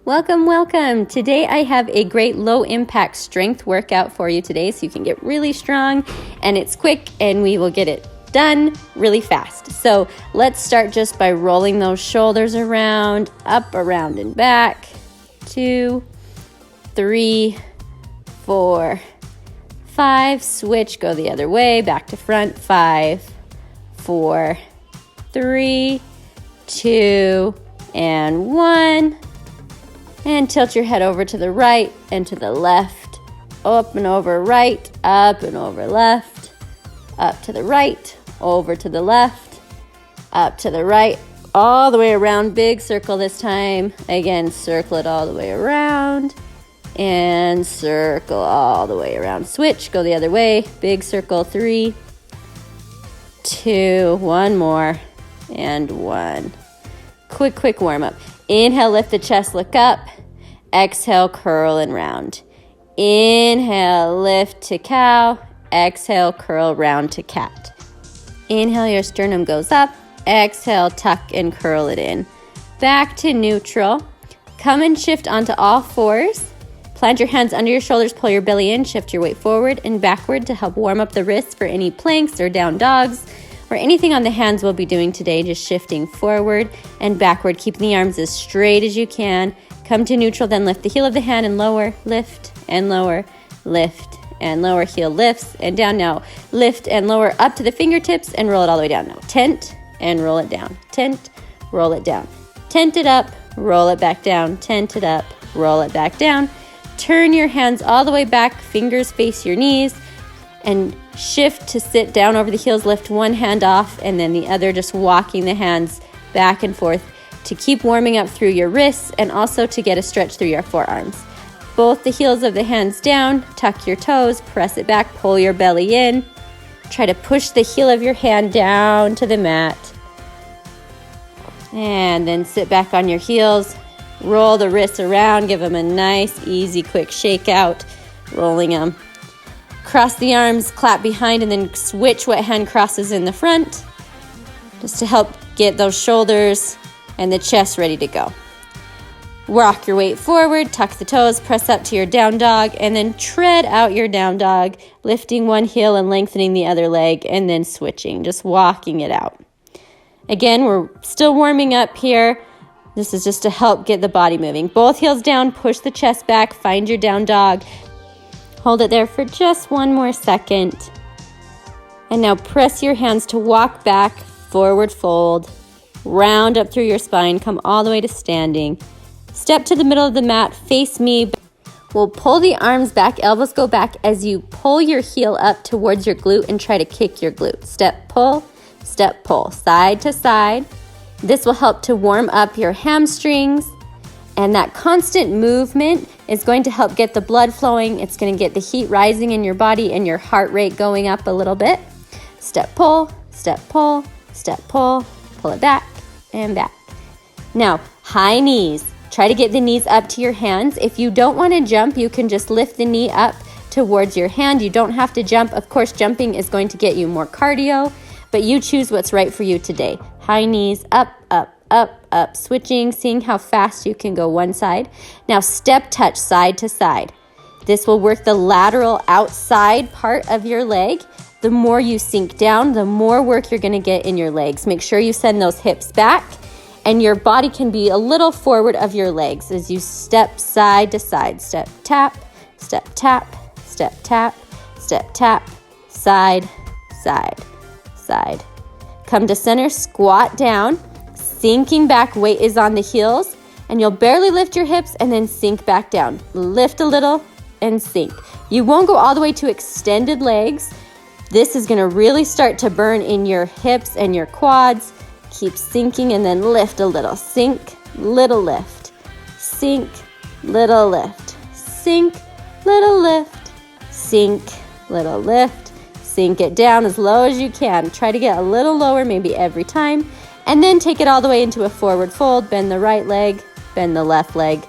Welcome, welcome. Today I have a great low impact strength workout for you today so you can get really strong and it's quick and we will get it done really fast. So let's start just by rolling those shoulders around, up, around, and back. 2, 3, 4, 5. Switch, go the other way, back to front. 5, 4, 3, 2, and 1. And tilt your head over to the right and to the left. Up and over right, up and over left. Up to the right, over to the left. Up to the right, all the way around. Big circle this time. Again, circle it all the way around. And circle all the way around. Switch, go the other way. Big circle. 3, 2, 1 more. And 1. Quick warm up. Inhale, lift the chest, look up. Exhale, curl and round. Inhale, lift to cow. Exhale, curl round to cat. Inhale, your sternum goes up. Exhale, tuck and curl it in. Back to neutral. Come and shift onto all fours. Plant your hands under your shoulders, pull your belly in, shift your weight forward and backward to help warm up the wrists for any planks or down dogs. Or anything on the hands we'll be doing today, just shifting forward and backward, keeping the arms as straight as you can. Come to neutral, then lift the heel of the hand and lower, lift and lower, lift and lower. Heel lifts and down now. Lift and lower up to the fingertips and roll it all the way down now. Tent and roll it down. Tent, roll it down. Tent it up, roll it back down. Tent it up, roll it back down. Turn your hands all the way back, fingers face your knees. And shift to sit down over the heels, lift one hand off and then the other, just walking the hands back and forth to keep warming up through your wrists and also to get a stretch through your forearms. Both the heels of the hands down, tuck your toes, press it back, pull your belly in. Try to push the heel of your hand down to the mat. And then sit back on your heels, roll the wrists around, give them a nice, easy, quick shake out, rolling them. Cross the arms, clap behind, and then switch what hand crosses in the front, just to help get those shoulders and the chest ready to go. Rock your weight forward, tuck the toes, press up to your down dog, and then tread out your down dog, lifting one heel and lengthening the other leg, and then switching, just walking it out. Again, we're still warming up here. This is just to help get the body moving. Both heels down, push the chest back, find your down dog. Hold it there for just one more second. And now press your hands to walk back, forward fold, round up through your spine, come all the way to standing. Step to the middle of the mat, face me. We'll pull the arms back, elbows go back as you pull your heel up towards your glute and try to kick your glute. Step, pull, side to side. This will help to warm up your hamstrings. And that constant movement is going to help get the blood flowing. It's going to get the heat rising in your body and your heart rate going up a little bit. Step, pull, pull it back and back. Now, high knees. Try to get the knees up to your hands. If you don't want to jump, you can just lift the knee up towards your hand. You don't have to jump. Of course, jumping is going to get you more cardio, but you choose what's right for you today. High knees, up, switching, seeing how fast you can go one side. Now step touch side to side. This will work the lateral outside part of your leg. The more you sink down, the more work you're going to get in your legs. Make sure you send those hips back and your body can be a little forward of your legs as you step side to side. Step, tap, step, tap, step, tap, step, tap, side, side, side. Come to center, squat down. Sinking back, weight is on the heels, and you'll barely lift your hips and then sink back down. Lift a little and sink. You won't go all the way to extended legs. This is gonna really start to burn in your hips and your quads. Keep sinking and then lift a little. Sink, little lift. Sink, little lift. Sink, little lift. Sink, little lift. Sink it down as low as you can. Try to get a little lower, maybe every time. And then take it all the way into a forward fold. Bend the right leg, bend the left leg.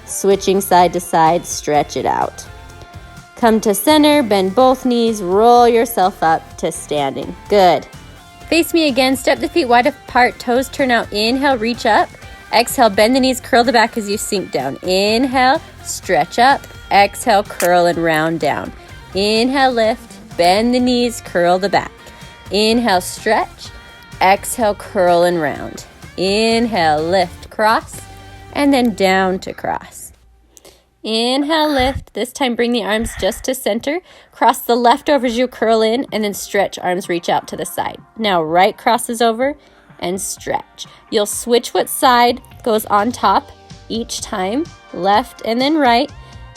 Switching side to side, stretch it out. Come to center, bend both knees, roll yourself up to standing. Good. Face me again, step the feet wide apart, toes turn out. Inhale, reach up. Exhale, bend the knees, curl the back as you sink down. Inhale, stretch up. Exhale, curl and round down. Inhale, lift, bend the knees, curl the back. Inhale, stretch. Exhale, curl and round. Inhale, lift, cross, and then down to cross. Inhale, lift. This time bring the arms just to center. Cross the left over as you curl in, and then stretch, arms reach out to the side. Now right crosses over and stretch. You'll switch what side goes on top each time, left and then right.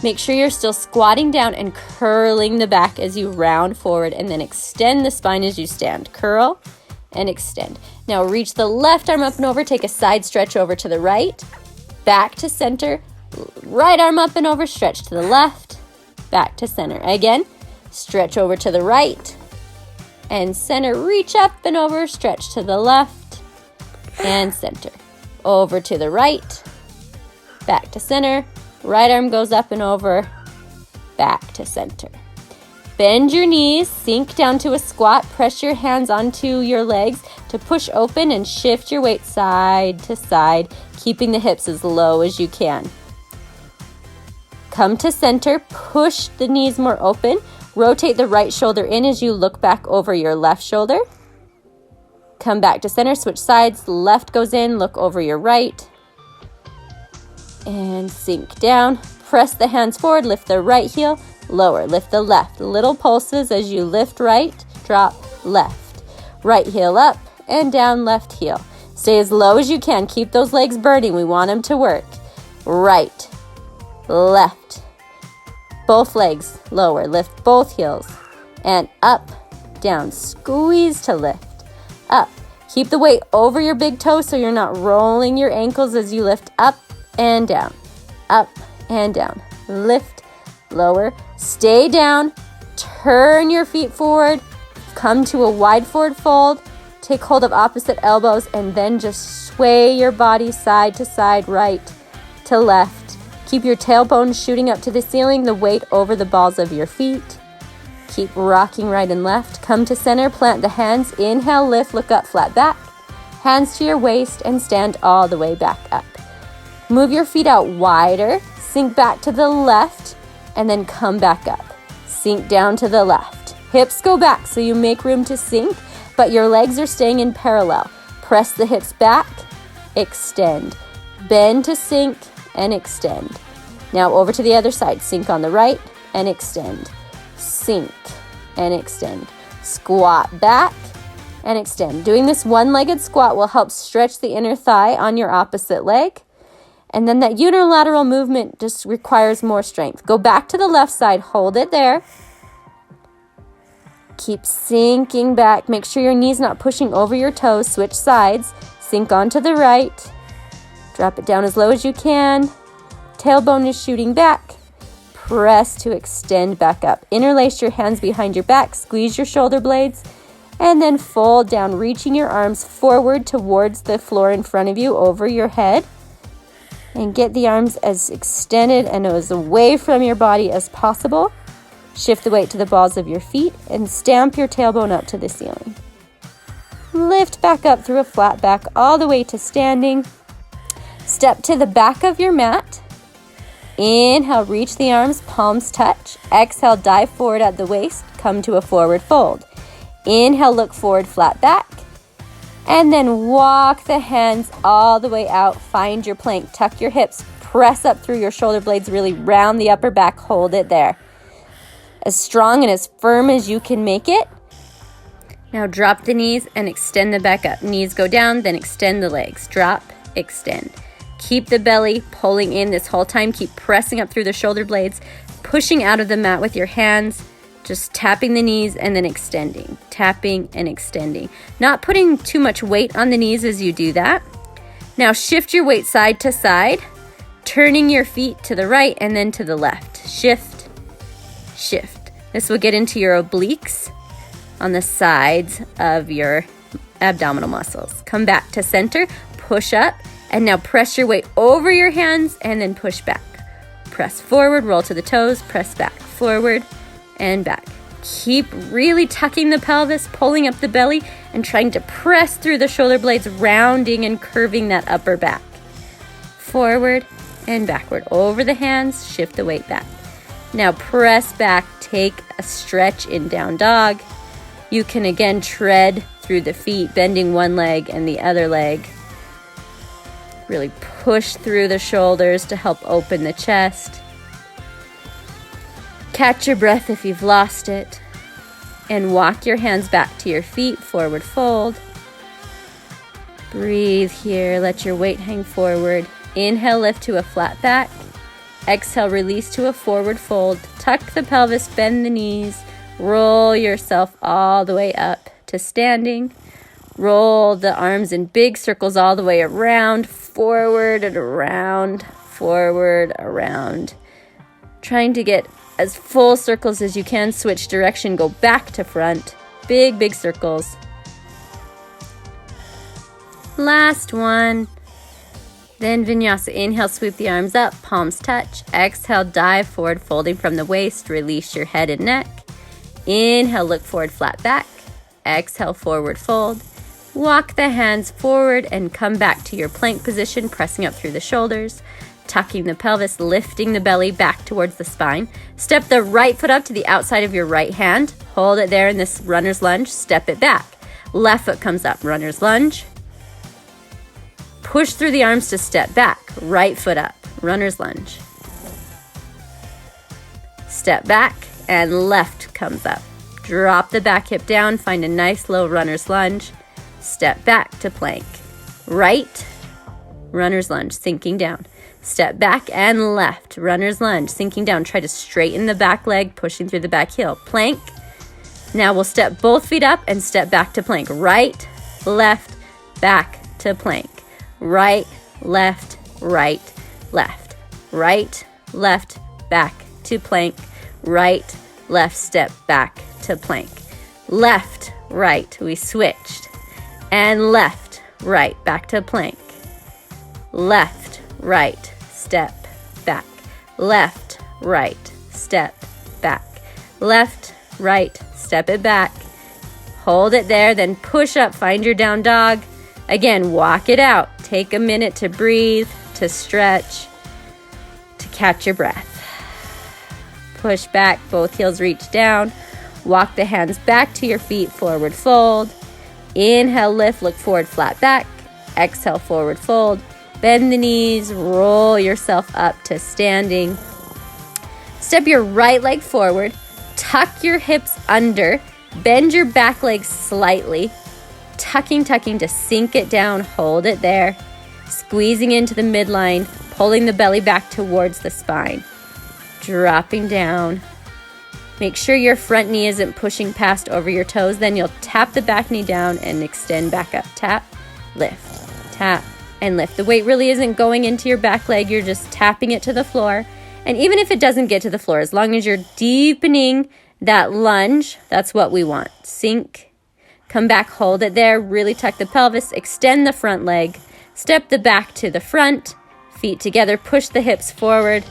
Make sure you're still squatting down and curling the back as you round forward, and then extend the spine as you stand. Curl and extend. Now reach the left arm up and over, take a side stretch over to the right, back to center, right arm up and over, stretch to the left, back to center. Again, stretch over to the right and center, reach up and over, stretch to the left and center. Over to the right, back to center, right arm goes up and over, back to center. Bend your knees, sink down to a squat, press your hands onto your legs to push open and shift your weight side to side, keeping the hips as low as you can. Come to center, push the knees more open, rotate the right shoulder in as you look back over your left shoulder. Come back to center, switch sides, left goes in, look over your right, and sink down. Press the hands forward, lift the right heel, lower, lift the left. Little pulses as you lift right, drop left. Right heel up and down, left heel. Stay as low as you can. Keep those legs burning. We want them to work. Right, left. Both legs lower, lift both heels. And up, down, squeeze to lift. Up. Keep the weight over your big toe so you're not rolling your ankles as you lift up and down. Up and down. Lift, lower, stay down, turn your feet forward, come to a wide forward fold, take hold of opposite elbows, and then just sway your body side to side, right to left. Keep your tailbone shooting up to the ceiling, the weight over the balls of your feet. Keep rocking right and left. Come to center, plant the hands, inhale, lift, look up, flat back. Hands to your waist and stand all the way back up. Move your feet out wider, sink back to the left, and then come back up. Sink down to the left. Hips go back so you make room to sink, but your legs are staying in parallel. Press the hips back, extend. Bend to sink and extend. Now over to the other side. Sink on the right and extend. Sink and extend. Squat back and extend. Doing this one-legged squat will help stretch the inner thigh on your opposite leg. And then that unilateral movement just requires more strength. Go back to the left side, hold it there. Keep sinking back. Make sure your knee's not pushing over your toes. Switch sides. Sink onto the right. Drop it down as low as you can. Tailbone is shooting back. Press to extend back up. Interlace your hands behind your back. Squeeze your shoulder blades. And then fold down, reaching your arms forward towards the floor in front of you, over your head. And get the arms as extended and as away from your body as possible. Shift the weight to the balls of your feet and stamp your tailbone up to the ceiling. Lift back up through a flat back all the way to standing. Step to the back of your mat. Inhale, reach the arms, palms touch. Exhale, dive forward at the waist, come to a forward fold. Inhale, look forward, flat back. And then walk the hands all the way out. Find your plank. Tuck your hips. Press up through your shoulder blades. Really round the upper back. Hold it there. As strong and as firm as you can make it. Now drop the knees and extend the back up. Knees go down, then extend the legs. Drop, extend. Keep the belly pulling in this whole time. Keep pressing up through the shoulder blades. Pushing out of the mat with your hands. Just tapping the knees and then extending, tapping and extending. Not putting too much weight on the knees as you do that. Now shift your weight side to side, turning your feet to the right and then to the left. Shift, shift. This will get into your obliques on the sides of your abdominal muscles. Come back to center, push up, and now press your weight over your hands and then push back. Press forward, roll to the toes, press back, forward, and back. Keep really tucking the pelvis, pulling up the belly, and trying to press through the shoulder blades, rounding and curving that upper back. forward and backward. Over the hands, shift the weight back. Now press back, take a stretch in down dog. You can again tread through the feet, bending one leg and the other leg. Really push through the shoulders to help open the chest. Catch your breath if you've lost it. And walk your hands back to your feet, forward fold. Breathe here, let your weight hang forward. Inhale, lift to a flat back. Exhale, release to a forward fold. Tuck the pelvis, bend the knees. Roll yourself all the way up to standing. Roll the arms in big circles all the way around, forward and around, forward, around. Trying to get as full circles as you can. Switch direction, go back to front. Big, big circles. Last one. Then vinyasa. Inhale, sweep the arms up, palms touch. Exhale, dive forward, folding from the waist. Release your head and neck. Inhale, look forward, flat back. Exhale, forward fold. Walk the hands forward and come back to your plank position, pressing up through the shoulders, tucking the pelvis, lifting the belly back towards the spine. Step the right foot up to the outside of your right hand. Hold it there in this runner's lunge. Step it back. Left foot comes up, runner's lunge. Push through the arms to step back. Right foot up, runner's lunge. Step back and left comes up. Drop the back hip down, find a nice low runner's lunge. Step back to plank. Right, runner's lunge, sinking down. Step back and left, runner's lunge, sinking down. Try to straighten the back leg, pushing through the back heel. Plank. Now we'll step both feet up and step back to plank. Right, left, back to plank. Right, left, right, left. Right, left, back to plank. Right, left, step back to plank. Left, right, we switched. And left, right, back to plank. Left, right, step back. Left, right, step back. Left, right, step it back. Hold it there, then push up, find your down dog. Again, walk it out. Take a minute to breathe, to stretch, to catch your breath. Push back, both heels reach down. Walk the hands back to your feet, forward fold. Inhale, lift, look forward, flat back. Exhale, forward fold. Bend the knees, roll yourself up to standing. Step your right leg forward, tuck your hips under, bend your back leg slightly, tucking to sink it down, hold it there, squeezing into the midline, pulling the belly back towards the spine, dropping down. Make sure your front knee isn't pushing past over your toes. Then you'll tap the back knee down and extend back up. Tap, lift, tap, and lift. The weight really isn't going into your back leg. You're just tapping it to the floor. And even if it doesn't get to the floor, as long as you're deepening that lunge, that's what we want. Sink, come back, hold it there. Really tuck the pelvis, extend the front leg. Step the back to the front, feet together, push the hips forward.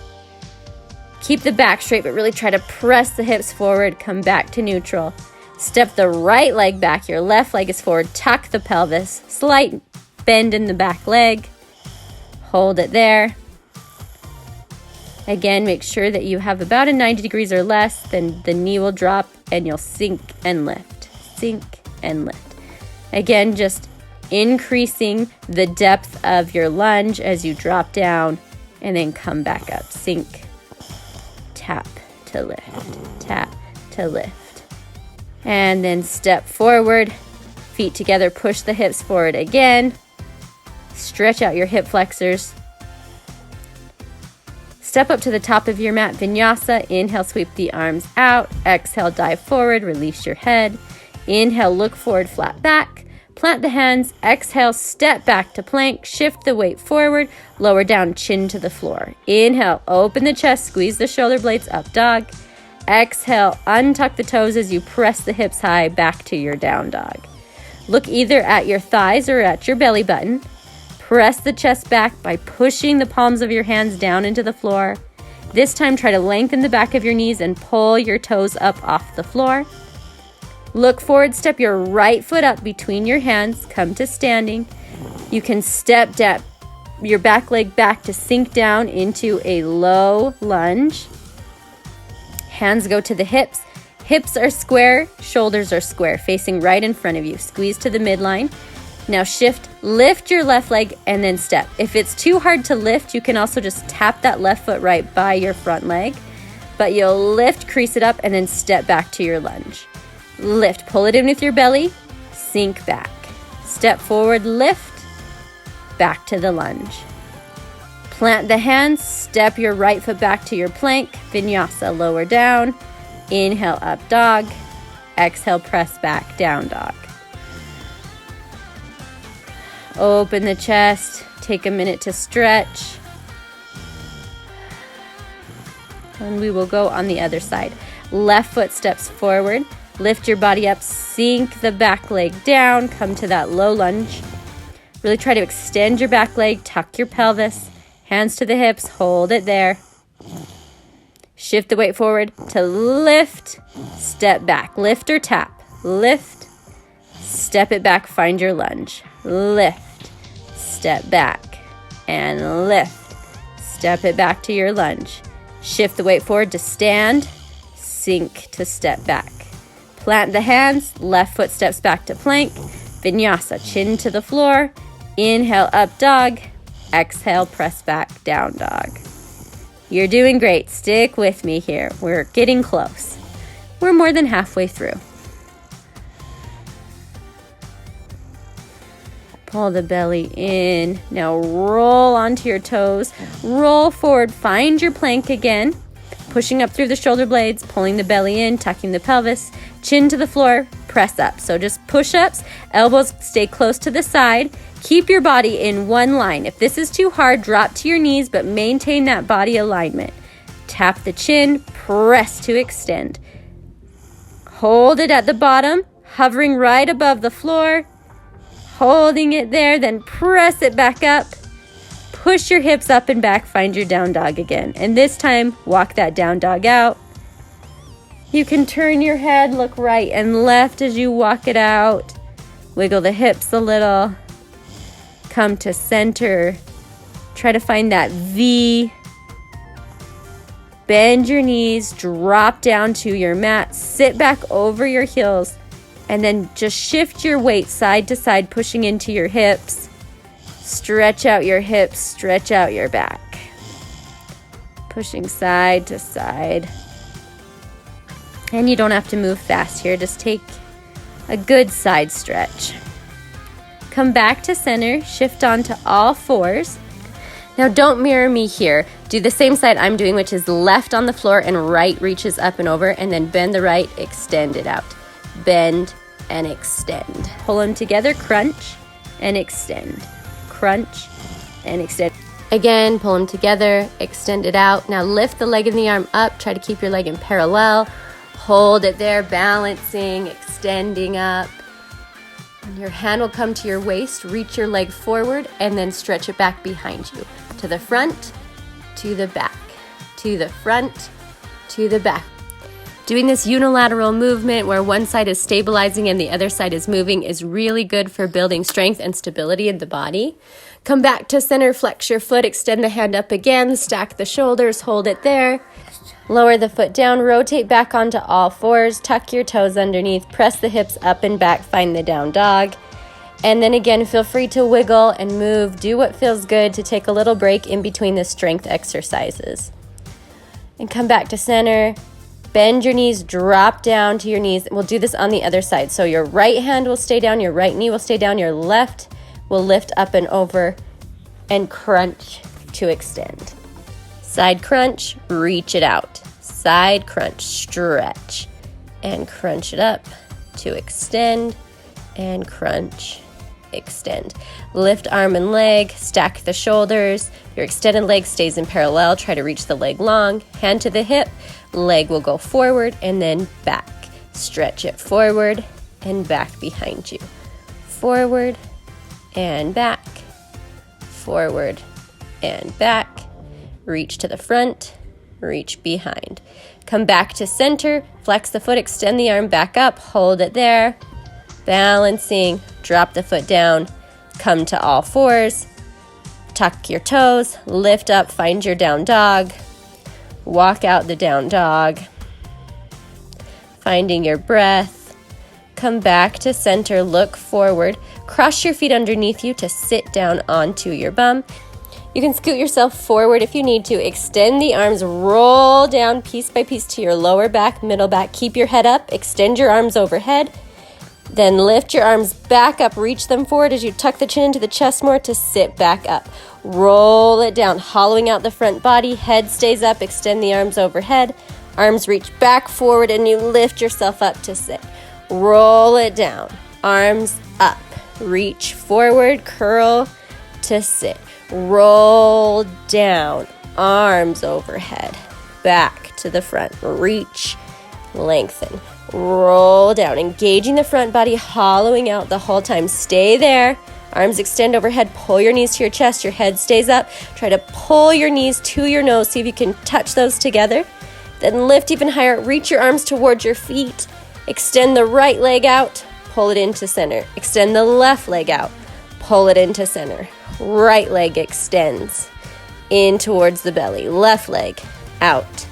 Keep the back straight, but really try to press the hips forward. Come back to neutral. Step the right leg back. Your left leg is forward. Tuck the pelvis. Slight bend in the back leg. Hold it there. Again, make sure that you have about a 90 degrees or less. Then the knee will drop and you'll sink and lift. Sink and lift. Again, just increasing the depth of your lunge as you drop down and then come back up. Sink. Tap to lift, tap to lift. And then step forward, feet together, push the hips forward again. Stretch out your hip flexors. Step up to the top of your mat, vinyasa. Inhale, sweep the arms out. Exhale, dive forward, release your head. Inhale, look forward, flat back. Plant the hands, exhale, step back to plank, shift the weight forward, lower down, chin to the floor. Inhale, open the chest, squeeze the shoulder blades, up dog. Exhale, untuck the toes as you press the hips high back to your down dog. Look either at your thighs or at your belly button. Press the chest back by pushing the palms of your hands down into the floor. This time, try to lengthen the back of your knees and pull your toes up off the floor. Look forward, step your right foot up between your hands, come to standing. You can step your back leg back to sink down into a low lunge. Hands go to the hips. Hips are square, shoulders are square, facing right in front of you. Squeeze to the midline. Now lift your left leg and then step. If it's too hard to lift, you can also just tap that left foot right by your front leg. But you'll lift, crease it up, and then step back to your lunge. Lift, pull it in with your belly, sink back. Step forward, lift, back to the lunge. Plant the hands, step your right foot back to your plank, vinyasa, lower down. Inhale, up dog. Exhale, press back, down dog. Open the chest, take a minute to stretch. And we will go on the other side. Left foot steps forward, lift your body up, sink the back leg down, come to that low lunge. Really try to extend your back leg, tuck your pelvis, hands to the hips, hold it there. Shift the weight forward to lift, step back, lift or tap, lift, step it back, find your lunge, lift, step back, and lift, step it back to your lunge. Shift the weight forward to stand, sink to step back. Plant the hands, left foot steps back to plank, vinyasa, chin to the floor, inhale, up dog, exhale, press back, down dog. You're doing great. Stick with me here. We're getting close. We're more than halfway through. Pull the belly in. Now roll onto your toes. Roll forward. Find your plank again. Pushing up through the shoulder blades, pulling the belly in, tucking the pelvis, chin to the floor, press up. So just push-ups, elbows stay close to the side. Keep your body in one line. If this is too hard, drop to your knees, but maintain that body alignment. Tap the chin, press to extend. Hold it at the bottom, hovering right above the floor. Holding it there, then press it back up. Push your hips up and back, find your down dog again. And this time, walk that down dog out. You can turn your head, look right and left as you walk it out. Wiggle the hips a little. Come to center. Try to find that V. Bend your knees, drop down to your mat, sit back over your heels, and then just shift your weight side to side, pushing into your hips. Stretch out your hips, stretch out your back. Pushing side to side. And you don't have to move fast here, just take a good side stretch. Come back to center, shift onto all fours. Now don't mirror me here. Do the same side I'm doing, which is left on the floor and right reaches up and over, and then bend the right, extend it out. Bend and extend. Pull them together, crunch and extend. Crunch and extend. Again, pull them together, extend it out. Now lift the leg and the arm up. Try to keep your leg in parallel. Hold it there, balancing, extending up. Your hand will come to your waist, reach your leg forward, and then stretch it back behind you. To the front, to the back, to the front, to the back. Doing this unilateral movement where one side is stabilizing and the other side is moving is really good for building strength and stability in the body. Come back to center, flex your foot, extend the hand up again, stack the shoulders, hold it there. Lower the foot down, rotate back onto all fours, tuck your toes underneath, press the hips up and back, find the down dog. And then again, feel free to wiggle and move. Do what feels good to take a little break in between the strength exercises. And come back to center, bend your knees, drop down to your knees. We'll do this on the other side. So your right hand will stay down, your right knee will stay down, your left will lift up and over and crunch to extend. Side crunch, reach it out. Side crunch, stretch, and crunch it up to extend, and crunch, extend. Lift arm and leg, stack the shoulders. Your extended leg stays in parallel. Try to reach the leg long. Hand to the hip, leg will go forward and then back. Stretch it forward and back behind you. Forward and back, forward and back. Reach to the front, reach behind. Come back to center, flex the foot, extend the arm back up, hold it there. Balancing, drop the foot down, come to all fours. Tuck your toes, lift up, find your down dog. Walk out the down dog. Finding your breath. Come back to center, look forward. Cross your feet underneath you to sit down onto your bum. You can scoot yourself forward if you need to. Extend the arms, roll down piece by piece to your lower back, middle back. Keep your head up, extend your arms overhead. Then lift your arms back up, reach them forward as you tuck the chin into the chest more to sit back up. Roll it down, hollowing out the front body, head stays up, extend the arms overhead. Arms reach back forward and you lift yourself up to sit. Roll it down, arms up, reach forward, curl to sit. Roll down, arms overhead, back to the front, reach, lengthen. Roll down, engaging the front body, hollowing out the whole time. Stay there. Arms extend overhead. Pull your knees to your chest. Your head stays up. Try to pull your knees to your nose. See if you can touch those together. Then lift even higher. Reach your arms towards your feet. Extend the right leg out. Pull it into center. Extend the left leg out. Pull it into center. Right leg extends in towards the belly. Left leg out.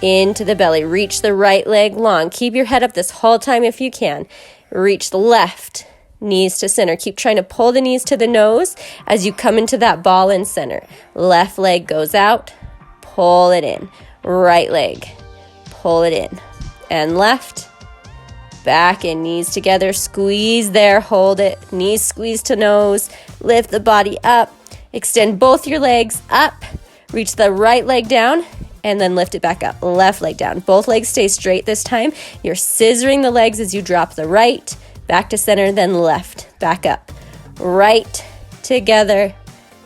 Into the belly. Reach the right leg long. Keep your head up this whole time if you can. Reach the left, knees to center. Keep trying to pull the knees to the nose as you come into that ball in center. Left leg goes out. Pull it in. Right leg. Pull it in. And left. Back and knees together. Squeeze there. Hold it. Knees squeeze to nose. Lift the body up. Extend both your legs up. Reach the right leg down. And then lift it back up. Left leg down. Both legs stay straight this time. You're scissoring the legs as you drop the right, back to center, then left, back up. Right, together,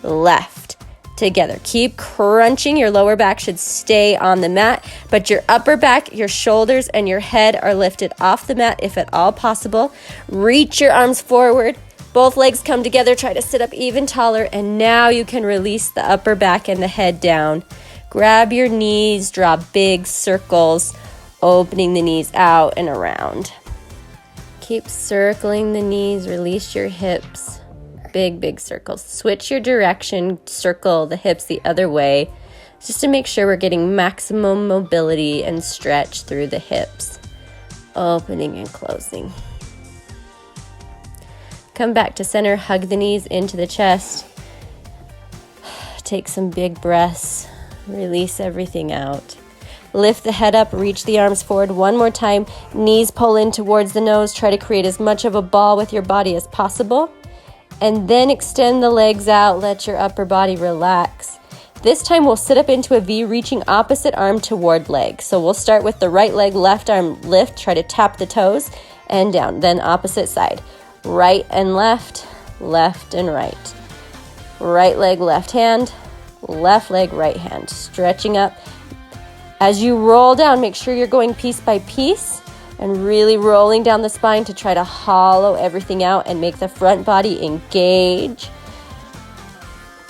left, together. Keep crunching. Your lower back should stay on the mat, but your upper back, your shoulders, and your head are lifted off the mat if at all possible. Reach your arms forward. Both legs come together. Try to sit up even taller, and now you can release the upper back and the head down. Grab your knees, draw big circles, opening the knees out and around. Keep circling the knees, release your hips, big circles. Switch your direction, circle the hips the other way, just to make sure we're getting maximum mobility and stretch through the hips. Opening and closing. Come back to center, hug the knees into the chest. Take some big breaths. Release everything out. Lift the head up, reach the arms forward one more time. Knees pull in towards the nose. Try to create as much of a ball with your body as possible. And then extend the legs out. Let your upper body relax. This time we'll sit up into a V, reaching opposite arm toward leg. So we'll start with the right leg, left arm lift. Try to tap the toes and down. Then opposite side. Right and left and right. Right leg, left hand. Left leg, right hand, stretching up. As you roll down, make sure you're going piece by piece and really rolling down the spine to try to hollow everything out and make the front body engage.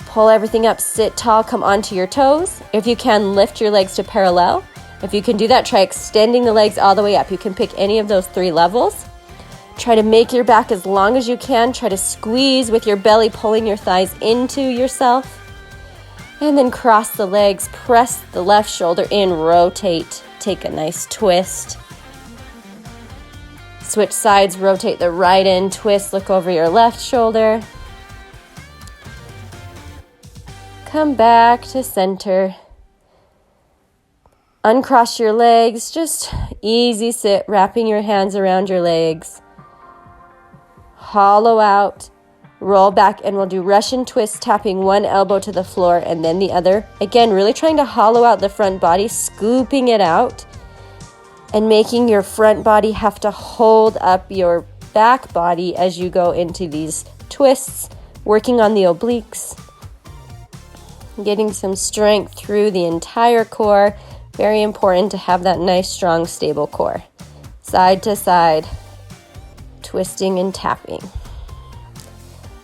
Pull everything up, sit tall, come onto your toes. If you can, lift your legs to parallel. If you can do that, try extending the legs all the way up. You can pick any of those 3 levels. Try to make your back as long as you can. Try to squeeze with your belly, pulling your thighs into yourself. And then cross the legs, press the left shoulder in, rotate, take a nice twist. Switch sides, rotate the right in, twist, look over your left shoulder. Come back to center. Uncross your legs, just easy sit, wrapping your hands around your legs. Hollow out. Roll back and we'll do Russian twist, tapping one elbow to the floor and then the other. Again, really trying to hollow out the front body, scooping it out and making your front body have to hold up your back body as you go into these twists, working on the obliques, getting some strength through the entire core. Very important to have that nice, strong, stable core. Side to side, twisting and tapping.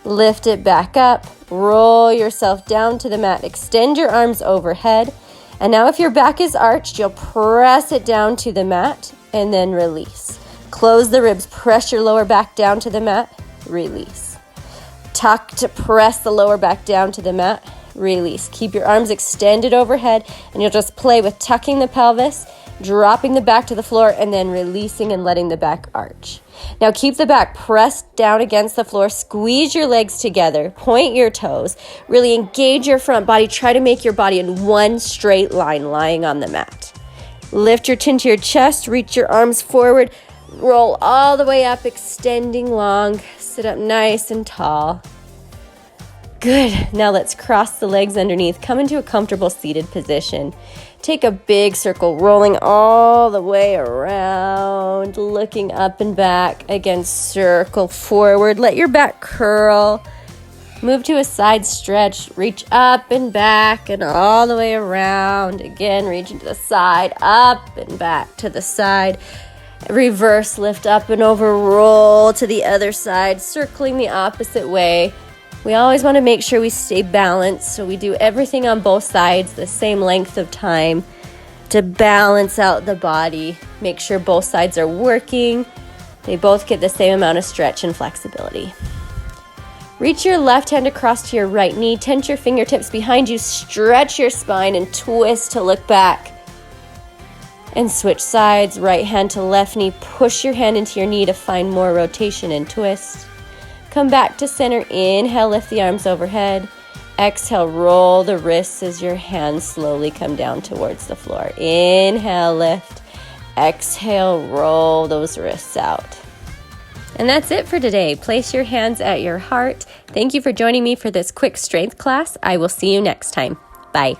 Lift it back up, roll yourself down to the mat, extend your arms overhead. And now if your back is arched, you'll press it down to the mat and then release. Close the ribs, press your lower back down to the mat, release. Tuck to press the lower back down to the mat. Release. Keep your arms extended overhead, and you'll just play with tucking the pelvis, dropping the back to the floor, and then releasing and letting the back arch. Now keep the back pressed down against the floor. Squeeze your legs together. Point your toes. Really engage your front body. Try to make your body in one straight line lying on the mat. Lift your chin to your chest. Reach your arms forward. Roll all the way up, extending long. Sit up nice and tall. Good. Now let's cross the legs underneath. Come into a comfortable seated position. Take a big circle, rolling all the way around, looking up and back. Again, circle forward. Let your back curl. Move to a side stretch. Reach up and back and all the way around. Again, reaching to the side, up and back to the side. Reverse, lift up and over, roll to the other side, circling the opposite way. We always want to make sure we stay balanced, so we do everything on both sides the same length of time to balance out the body. Make sure both sides are working. They both get the same amount of stretch and flexibility. Reach your left hand across to your right knee. Tense your fingertips behind you. Stretch your spine and twist to look back. And switch sides, right hand to left knee. Push your hand into your knee to find more rotation and twist. Come back to center. Inhale, lift the arms overhead. Exhale, roll the wrists as your hands slowly come down towards the floor. Inhale, lift. Exhale, roll those wrists out. And that's it for today. Place your hands at your heart. Thank you for joining me for this quick strength class. I will see you next time. Bye.